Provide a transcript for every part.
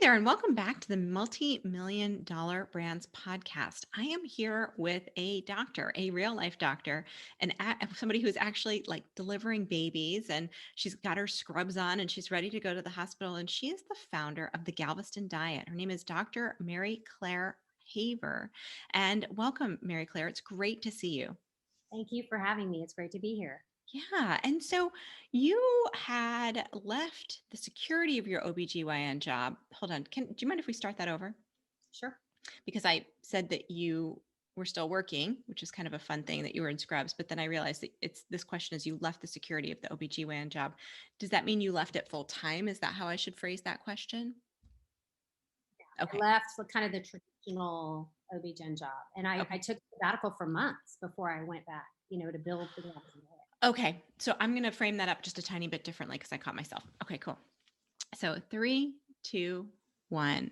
there, and welcome back to the Multi-Million Dollar Brands podcast. I am here with a doctor, a real life doctor, and somebody who's actually like delivering babies, and she's got her scrubs on and she's ready to go to the hospital. And she is the founder of the Galveston Diet. Her name is Dr. Mary Claire Haver. And welcome, Mary Claire. It's great to see you. Thank you for having me. It's great to be here. Yeah. And so you had left the security of your OBGYN job. Hold on. Do you mind if we start that over? Sure. Because I said that you were still working, which is kind of a fun thing that you were in scrubs, but then I realized that this question is you left the security of the OBGYN job. Does that mean you left it full time? Is that how I should phrase that question? I Okay. left kind of the traditional OB-GYN job, and I took a sabbatical for months before I went back, to build the Galveston Diet. Okay. So I'm going to frame that up just a tiny bit differently because I caught myself. Okay, cool. So 3, 2, 1.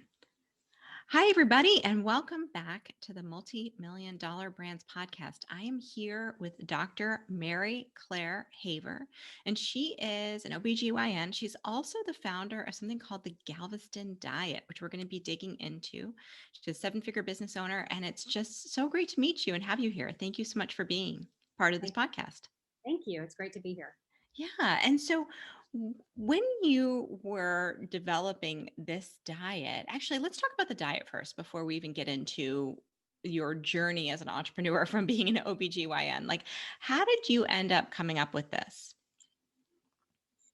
Hi, everybody, and welcome back to the Multi-Million Dollar Brands podcast. I am here with Dr. Mary Claire Haver, and she is an OBGYN. She's also the founder of something called the Galveston Diet, which we're going to be digging into. She's a 7-figure business owner, and it's just so great to meet you and have you here. Thank you so much for being part of this podcast. Thank you. It's great to be here. Yeah. And so when you were developing this diet, actually, let's talk about the diet first before we even get into your journey as an entrepreneur from being an OBGYN. Like, how did you end up coming up with this?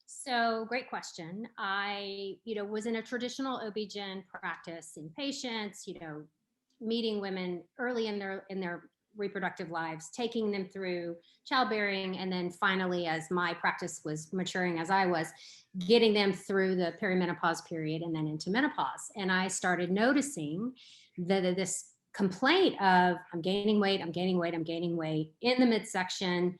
So great question. I, was in a traditional OB-GYN practice in patients, meeting women early in their reproductive lives, taking them through childbearing, and then finally, as my practice was maturing as I was, getting them through the perimenopause period and then into menopause. And I started noticing that this complaint of I'm gaining weight, I'm gaining weight, I'm gaining weight in the midsection,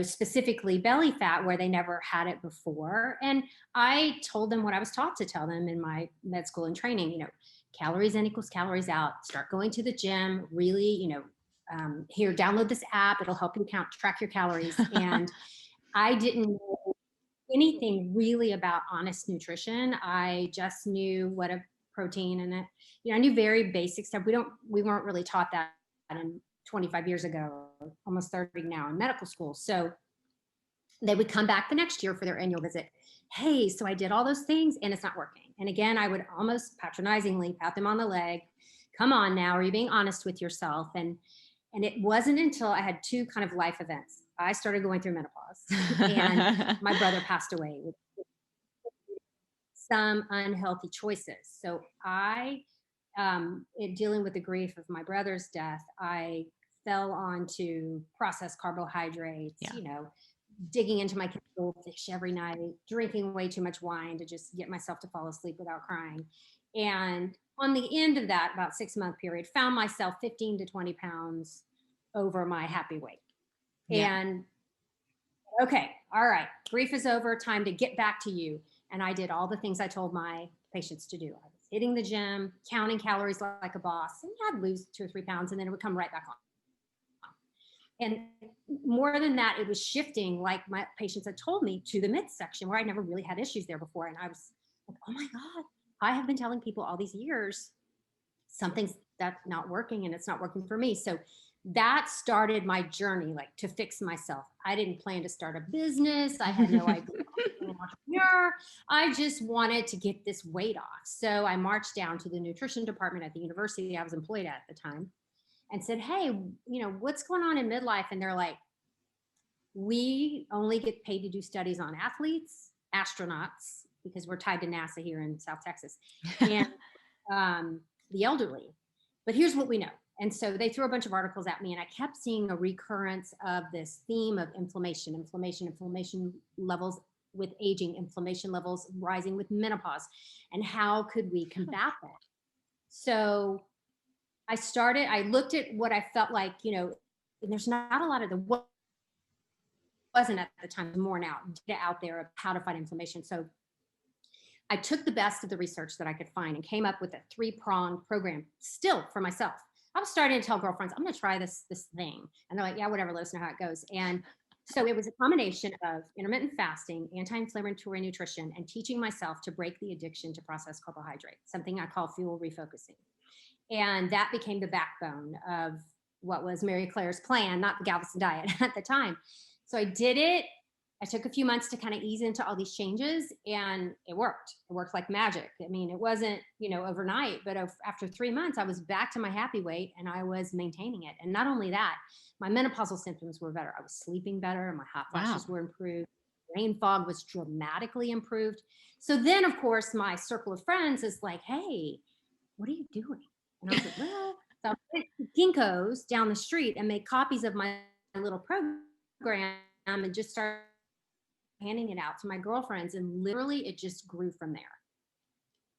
specifically belly fat where they never had it before. And I told them what I was taught to tell them in my med school and training, calories in equals calories out, start going to the gym, really, here, download this app. It'll help you track your calories. And I didn't know anything really about honest nutrition. I just knew what a protein and it, I knew very basic stuff. We weren't really taught that in 25 years ago, almost 30 now in medical school. So they would come back the next year for their annual visit. Hey, so I did all those things and it's not working. And again, I would almost patronizingly pat them on the leg. Come on now, are you being honest with yourself? And it wasn't until I had 2 kind of life events. I started going through menopause and my brother passed away with some unhealthy choices. So in dealing with the grief of my brother's death, I fell onto processed carbohydrates, digging into my goldfish every night, drinking way too much wine to just get myself to fall asleep without crying. And on the end of that, about 6-month period, found myself 15 to 20 pounds over my happy weight. Yeah. And okay, all right, grief is over, time to get back to you. And I did all the things I told my patients to do. I was hitting the gym, counting calories like a boss, and I'd lose 2 or 3 pounds, and then it would come right back on. And more than that, it was shifting, like my patients had told me, to the midsection where I never really had issues there before. And I was like, oh my God, I have been telling people all these years, something's that's not working and it's not working for me. So that started my journey, like to fix myself. I didn't plan to start a business. I had no idea I was an entrepreneur. I just wanted to get this weight off. So I marched down to the nutrition department at the university I was employed at the time and said, hey, what's going on in midlife? And they're like, we only get paid to do studies on athletes, astronauts, because we're tied to NASA here in South Texas, and the elderly. But here's what we know. And so they threw a bunch of articles at me, and I kept seeing a recurrence of this theme of inflammation levels with aging, inflammation levels rising with menopause, and how could we combat that? So I looked at what I felt like, and there's not a lot of wasn't at the time, more now, data out there of how to fight inflammation. So I took the best of the research that I could find and came up with a 3-pronged program still for myself. I was starting to tell girlfriends, I'm going to try this thing. And they're like, yeah, whatever, let us know how it goes. And So it was a combination of intermittent fasting, anti-inflammatory nutrition, and teaching myself to break the addiction to processed carbohydrates, something I call fuel refocusing. And that became the backbone of what was Mary Claire's plan, not the Galveston diet at the time. So I did it. I took a few months to kind of ease into all these changes, and it worked. It worked like magic. I mean, it wasn't, overnight, but after 3 months, I was back to my happy weight and I was maintaining it. And not only that, my menopausal symptoms were better. I was sleeping better. My hot flashes were improved. Brain fog was dramatically improved. So then, of course, my circle of friends is like, hey, what are you doing? And I was like, well, so I went to Kinko's down the street and made copies of my little program and just started handing it out to my girlfriends. And literally it just grew from there.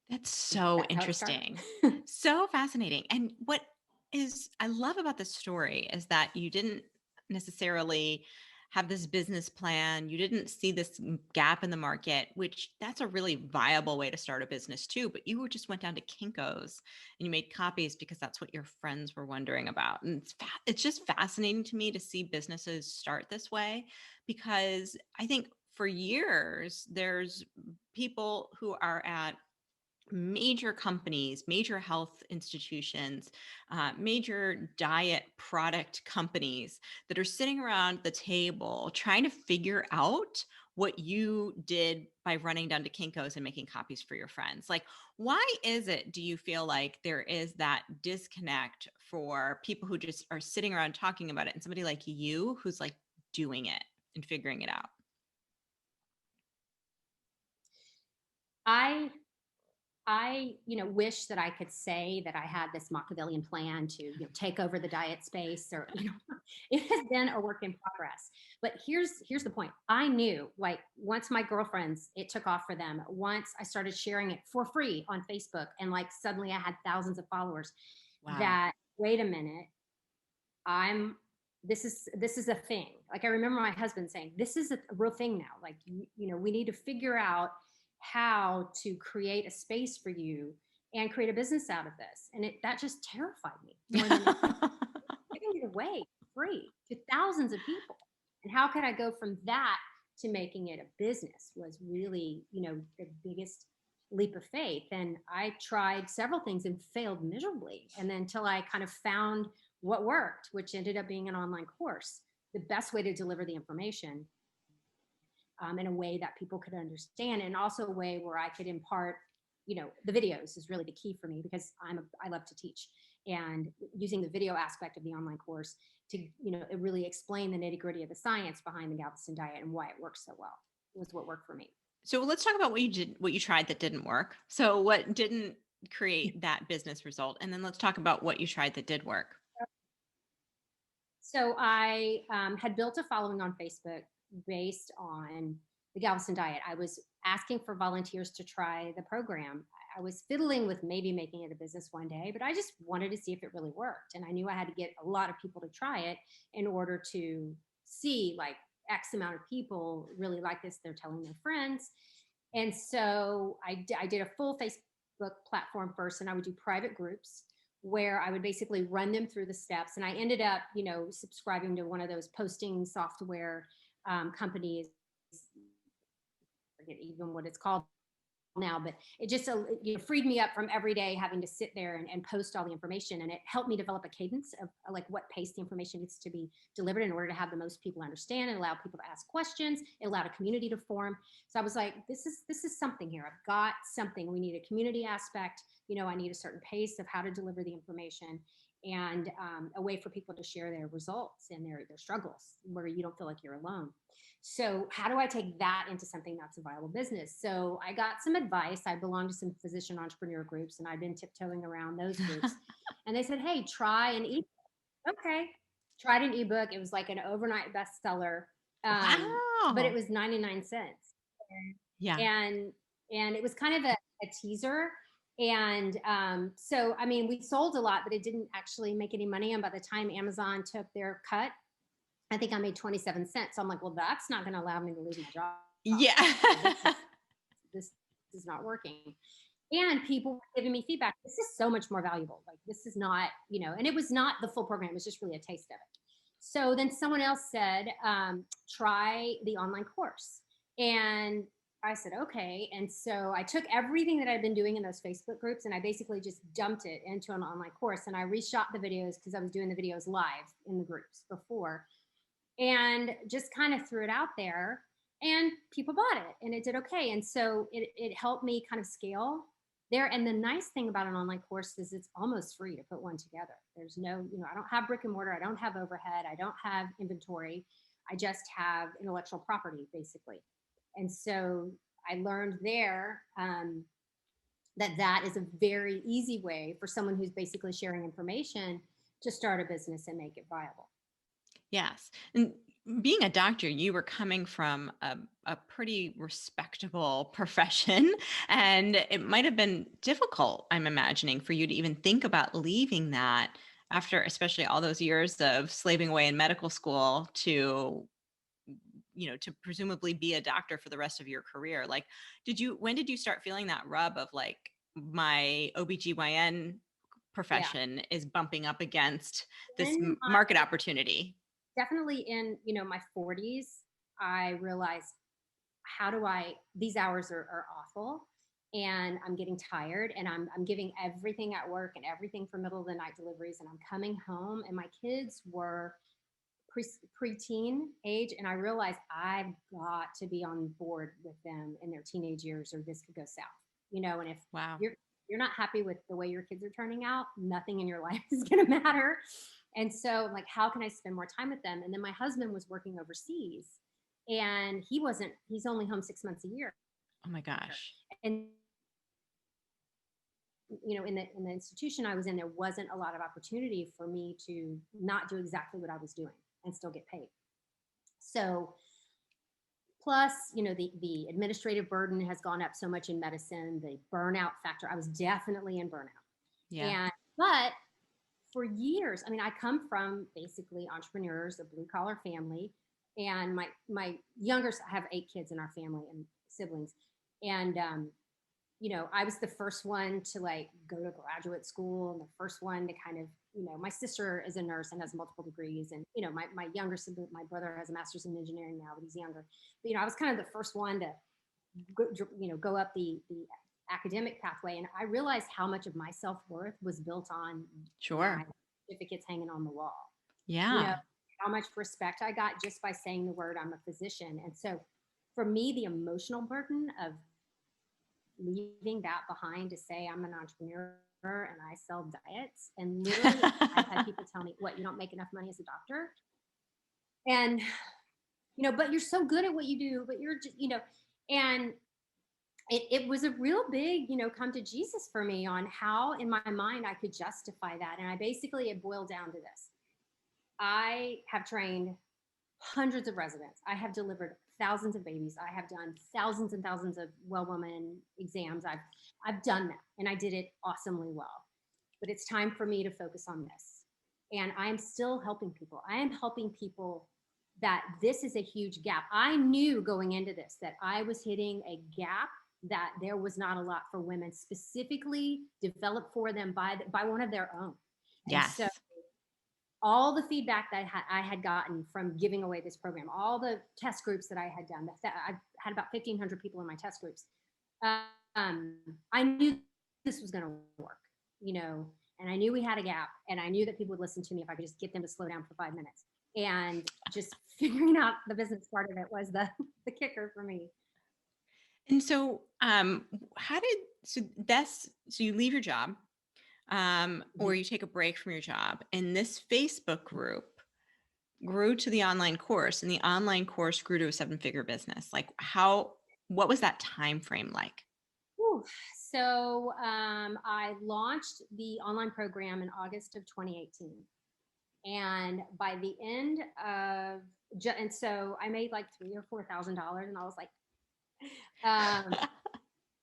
That's so That's how it started. interesting. So fascinating. And what I love about this story is that you didn't necessarily have this business plan. You didn't see this gap in the market, which that's a really viable way to start a business too. But you just went down to Kinko's and you made copies because that's what your friends were wondering about. And it's just fascinating to me to see businesses start this way, because I think for years there's people who are at major companies, major health institutions, major diet product companies that are sitting around the table trying to figure out what you did by running down to Kinko's and making copies for your friends. Like, why is it, do you feel like there is that disconnect for people who just are sitting around talking about it and somebody like you who's like doing it and figuring it out? I wish that I could say that I had this Machiavellian plan to, take over the diet space, or, it has been a work in progress. But here's the point. I knew, like, once my girlfriends, it took off for them. Once I started sharing it for free on Facebook, and like suddenly I had thousands of followers. Wow. That, wait a minute, this is a thing. Like, I remember my husband saying, this is a real thing now. Like, we need to figure out how to create a space for you and create a business out of this. And that just terrified me more than giving it away free to thousands of people. And how could I go from that to making it a business was really, the biggest leap of faith. And I tried several things and failed miserably. And then until I kind of found what worked, which ended up being an online course, the best way to deliver the information in a way that people could understand, and also a way where I could impart, the videos is really the key for me, because I love to teach, and using the video aspect of the online course to, really explain the nitty gritty of the science behind the Galveston diet and why it works so well was what worked for me. So let's talk about what you tried that didn't work. So what didn't create that business result? And then let's talk about what you tried that did work. So I had built a following on Facebook based on the Galveston diet. I was asking for volunteers to try the program. I was fiddling with maybe making it a business one day, but I just wanted to see if it really worked. And I knew I had to get a lot of people to try it in order to see, like, X amount of people really like this. They're telling their friends. And so I did a full Facebook platform first, and I would do private groups where I would basically run them through the steps. And I ended up, subscribing to one of those posting software companies. I forget even what it's called now, but it just freed me up from every day having to sit there and post all the information. And it helped me develop a cadence of like what pace the information needs to be delivered in order to have the most people understand, and allow people to ask questions. It allowed a community to form. So I was like, this is something here. I've got something. We need a community aspect. I need a certain pace of how to deliver the information, and a way for people to share their results and their struggles, where you don't feel like you're alone. So how do I take that into something that's a viable business? So I got some advice. I belong to some physician entrepreneur groups, and I've been tiptoeing around those groups. And they said, hey, try an ebook. Okay. Tried an ebook. It was like an overnight bestseller. Wow. But it was 99 cents. Yeah. And it was kind of a teaser. And so, I mean, we sold a lot, but it didn't actually make any money. And by the time Amazon took their cut, I think I made 27 cents. So I'm like, well, that's not going to allow me to lose my job. Yeah. This is not working. And people were giving me feedback. This is so much more valuable. Like, this is not, and it was not the full program. It was just really a taste of it. So then someone else said, try the online course. And I said, okay. And so I took everything that I'd been doing in those Facebook groups and I basically just dumped it into an online course. And I reshot the videos because I was doing the videos live in the groups before, and just kind of threw it out there, and people bought it and it did okay. And so it helped me kind of scale there. And the nice thing about an online course is it's almost free to put one together. There's no, I don't have brick and mortar. I don't have overhead. I don't have inventory. I just have intellectual property basically. And so I learned there that is a very easy way for someone who's basically sharing information to start a business and make it viable. Yes. And being a doctor, you were coming from a pretty respectable profession, and it might have been difficult, I'm imagining, for you to even think about leaving that after, especially all those years of slaving away in medical school to, to presumably be a doctor for the rest of your career. Like, when did you start feeling that rub of like, my OBGYN Yeah. profession is bumping up against this In market opportunity? Definitely in my 40s, I realized, these hours are awful, and I'm getting tired, and I'm giving everything at work and everything for middle of the night deliveries, and I'm coming home and my kids were preteen age, and I realized I've got to be on board with them in their teenage years or this could go south. And if Wow. you're not happy with the way your kids are turning out, nothing in your life is going to matter. And so I'm like, how can I spend more time with them? And then my husband was working overseas, and he's only home 6 months a year. Oh my gosh. And in the institution I was in, there wasn't a lot of opportunity for me to not do exactly what I was doing and still get paid. So plus, the administrative burden has gone up so much in medicine, the burnout factor. I was definitely in burnout. Yeah. But for years, I mean, I come from basically entrepreneurs, a blue collar family, and my younger, I have 8 kids in our family and siblings, and I was the first one to like go to graduate school, and the first one to kind of, my sister is a nurse and has multiple degrees, and my younger sibling, my brother has a master's in engineering now, but he's younger. But I was kind of the first one to go up the academic pathway, and I realized how much of my self-worth was built on Sure. my certificates hanging on the wall. Yeah. How much respect I got just by saying the word, I'm a physician. And so for me, the emotional burden of leaving that behind to say I'm an entrepreneur and I sell diets, and literally I've had people tell me, what, you don't make enough money as a doctor? And but you're so good at what you do, but you're just, and it was a real big, come to Jesus for me on how in my mind I could justify that. And it boiled down to this. I have trained hundreds of residents. I have delivered thousands of babies. I have done thousands and thousands of well woman exams. I've done that, and I did it awesomely well. But it's time for me to focus on this. And I'm still helping people. I am helping people that this is a huge gap. I knew going into this that I was hitting a gap, that there was not a lot for women specifically developed for them by one of their own. Yes. And so all the feedback that I had gotten from giving away this program, all the test groups that I had done, I had about 1,500 people in my test groups. I knew this was going to work, and I knew we had a gap, and I knew that people would listen to me if I could just get them to slow down for 5 minutes. And just figuring out the business part of it was the kicker for me. And so, so you leave your job, or you take a break from your job, and this Facebook group grew to the online course, and the online course grew to a 7-figure business. Like what was that time frame like? Whew. So I launched the online program in August of 2018. And by the end of, and so I made like $3,000 or $4,000, and I was like,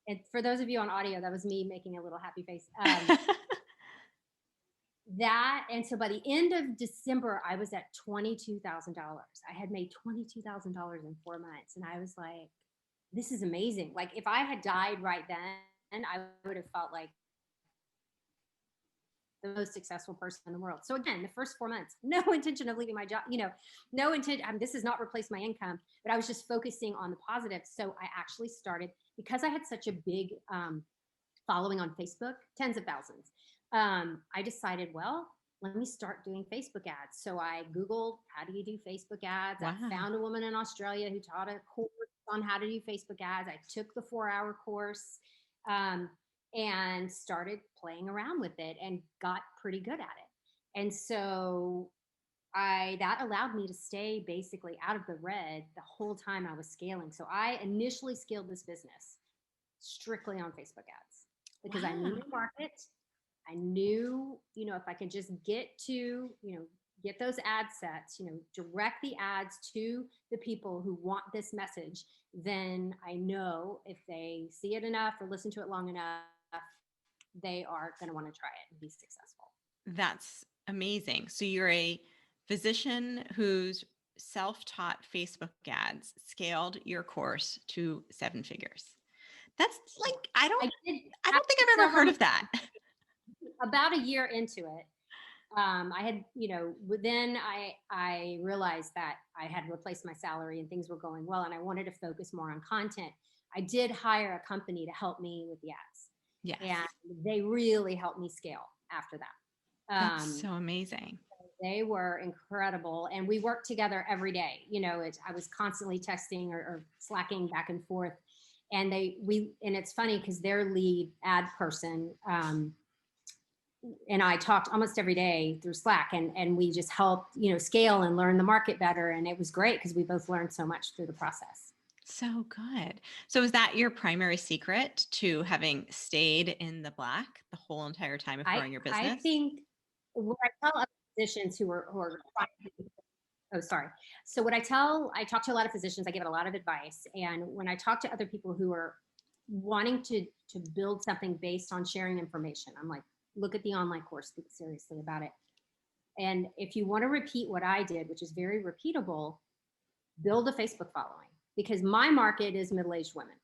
and for those of you on audio, that was me making a little happy face. And so by the end of December, I was at $22,000. I had made $22,000 in 4 months, and I was like, this is amazing. Like if I had died right then, I would have felt like the most successful person in the world. So again, the first 4 months, no intention of leaving my job, no intent. This has not replaced my income, but I was just focusing on the positives. So I actually started, because I had such a big following on Facebook, tens of thousands. I decided, well, let me start doing Facebook ads. So I Googled, how do you do Facebook ads? Wow. I found a woman in Australia who taught a course on how to do Facebook ads. I took the 4-hour course and started playing around with it and got pretty good at it. And so that allowed me to stay basically out of the red the whole time I was scaling. So I initially scaled this business strictly on Facebook ads because I knew the market. I knew, if I could just get those ad sets, direct the ads to the people who want this message, then I know if they see it enough or listen to it long enough, they are going to want to try it and be successful. That's amazing. So you're a physician who's self-taught Facebook ads scaled your course to 7 figures. That's like, I don't think I've ever heard of that. About a year into it, I had, then I realized that I had replaced my salary and things were going well, and I wanted to focus more on content. I did hire a company to help me with the ads. Yes. And they really helped me scale after that. That's so amazing. They were incredible. And we worked together every day. I was constantly texting or slacking back and forth. And and it's funny because their lead ad person, and I talked almost every day through Slack, and we just helped, scale and learn the market better. And it was great because we both learned so much through the process. So good. So is that your primary secret to having stayed in the black the whole entire time of growing your business? I think what I tell other physicians who are oh, sorry. So I talk to a lot of physicians, I give a lot of advice. And when I talk to other people who are wanting to build something based on sharing information, I'm like, look at the online course, think seriously about it. And if you want to repeat what I did, which is very repeatable, build a Facebook following, because my market is middle-aged women.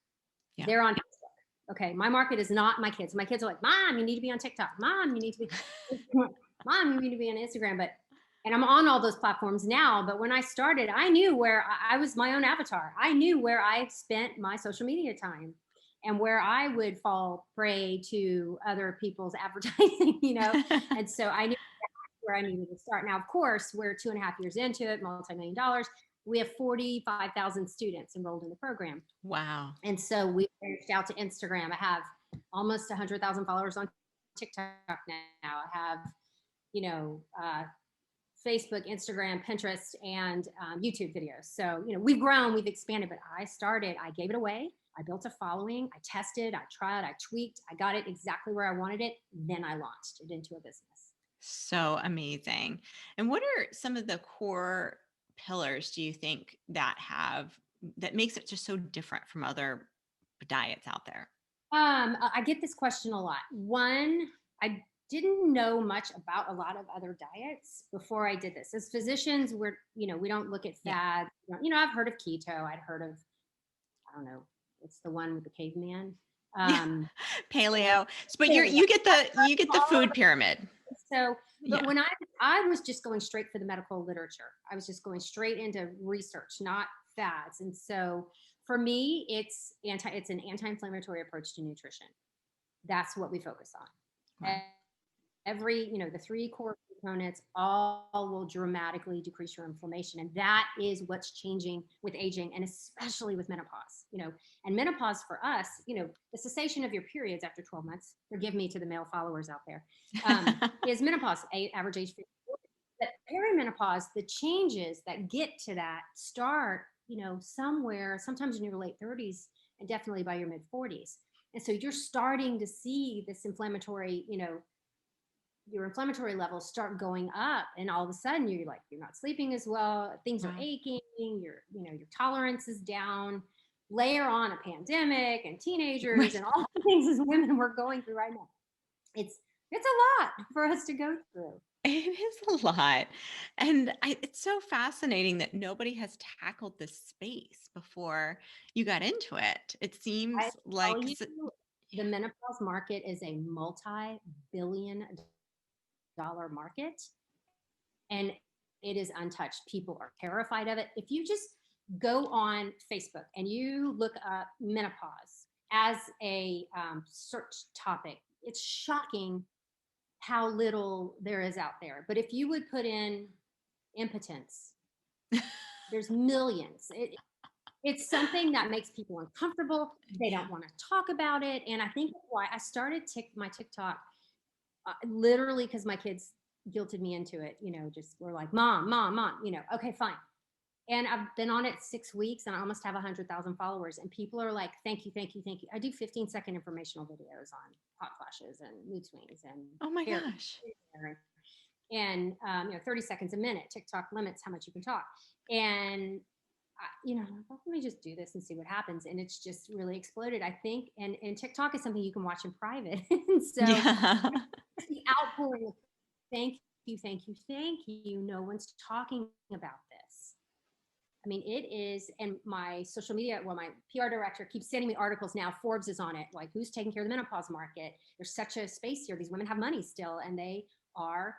Yeah. They're on Facebook. Okay. My market is not my kids. My kids are like, Mom, you need to be on TikTok. Mom, you need to be, Mom, you need to be on Instagram. And I'm on all those platforms now. But when I started, I knew where I was my own avatar. I knew where I spent my social media time and where I would fall prey to other people's advertising, And so I knew where I needed to start. Now, of course, we're 2.5 years into it, multi-million dollars. We have 45,000 students enrolled in the program. Wow. And so we reached out to Instagram. I have almost 100,000 followers on TikTok now. I have, Facebook, Instagram, Pinterest, and YouTube videos. So, we've grown, we've expanded, but I gave it away. I built a following. I tested, I tried, I tweaked, I got it exactly where I wanted it. Then I launched it into a business. So amazing. And what are some of the core pillars do you think that makes it just so different from other diets out there? I get this question a lot. One, I didn't know much about a lot of other diets before I did this. As physicians, we don't look at fads. Yeah. I've heard of keto. I'd heard of, I don't know, it's the one with the caveman. Paleo. But you get the food pyramid. So, but when I was just going straight for the medical literature, I was just going straight into research, not fads. And so for me, it's an anti-inflammatory approach to nutrition. That's what we focus on. Wow. The 3 core components all will dramatically decrease your inflammation. And that is what's changing with aging, and especially with menopause, and menopause for us, the cessation of your periods after 12 months, forgive me to the male followers out there, is menopause, average age 50. But perimenopause, the changes that get to that start, sometimes in your late 30s and definitely by your mid 40s. And so you're starting to see this inflammatory, your inflammatory levels start going up, and all of a sudden you're not sleeping as well. Things are aching. Your tolerance is down. Layer on a pandemic and teenagers and all the things as women we're going through right now. It's a lot for us to go through. It is a lot. And it's so fascinating that nobody has tackled this space before you got into it. It seems like the menopause market is a multi-billion market, and it is untouched. People are terrified of it. If you just go on Facebook and you look up menopause as a search topic, it's shocking how little there is out there. But if you would put in impotence, there's millions. It's something that makes people uncomfortable. They don't want to talk about it. And I think that's why I started my TikTok literally because my kids guilted me into it. Just were like, mom, mom, mom, okay, fine. And I've been on it 6 weeks and I almost have 100,000 followers. And people are like, thank you, thank you, thank you. I do 15-second informational videos on hot flashes and mood swings and oh my gosh. And 30 seconds a minute. TikTok limits how much you can talk. And let me just do this and see what happens. And it's just really exploded, I think. And TikTok is something you can watch in private. And so Yeah. the outpouring of thank you, thank you, thank you. No one's talking about this. I mean, it is, and my social media, my PR director keeps sending me articles now. Forbes is on it, like who's taking care of the menopause market. There's such a space here. These women have money still, and they are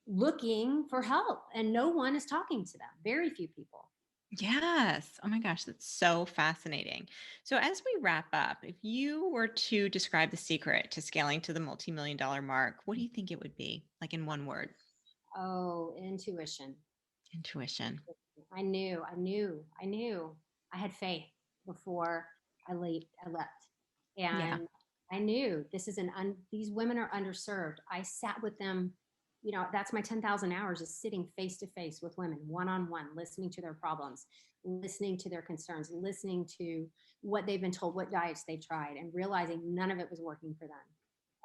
looking for help, and no one is talking to them. Very few people. Yes. Oh my gosh, that's so fascinating. So, as we wrap up, if you were to describe the secret to scaling to the multi-million dollar mark, what do you think it would be? Like in one word? Oh, intuition. Intuition. I knew. I had faith before I left. Yeah. And I knew these women are underserved. I sat with them, that's my 10,000 hours, is sitting face to face with women, one-on-one, listening to their problems, listening to their concerns, listening to what they've been told, what diets they've tried, and realizing none of it was working for them.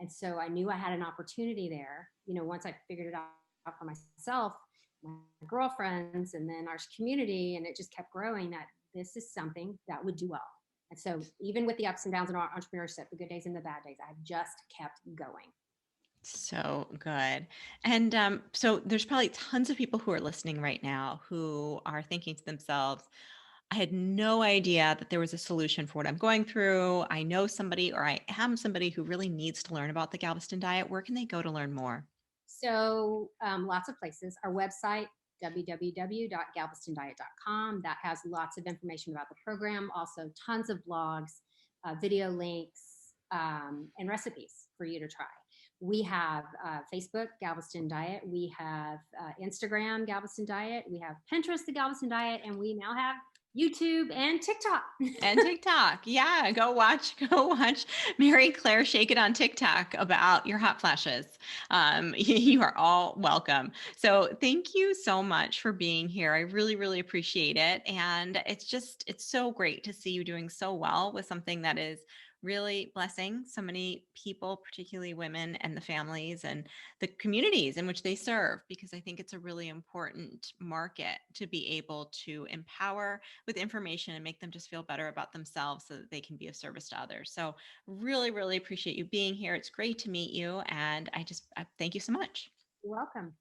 And so I knew I had an opportunity there. Once I figured it out for myself, my girlfriends, and then our community, and it just kept growing, that this is something that would do well. And so even with the ups and downs in our entrepreneurship, the good days and the bad days, I've just kept going. So good. And so there's probably tons of people who are listening right now who are thinking to themselves, I had no idea that there was a solution for what I'm going through. I know somebody or I am somebody who really needs to learn about the Galveston diet. Where can they go to learn more? So lots of places. Our website, www.galvestondiet.com, that has lots of information about the program. Also tons of blogs, video links, and recipes for you to try. We have Facebook, Galveston Diet. We have Instagram, Galveston Diet. We have Pinterest, the Galveston Diet. And we now have YouTube and TikTok. And TikTok. Yeah, go watch Mary Claire Shake It on TikTok about your hot flashes. You are all welcome. So thank you so much for being here. I really, really appreciate it. And it's so great to see you doing so well with something that is really blessing so many people, particularly women and the families and the communities in which they serve, because I think it's a really important market to be able to empower with information and make them just feel better about themselves so that they can be of service to others. So really, really appreciate you being here. It's great to meet you. And I thank you so much. You're welcome.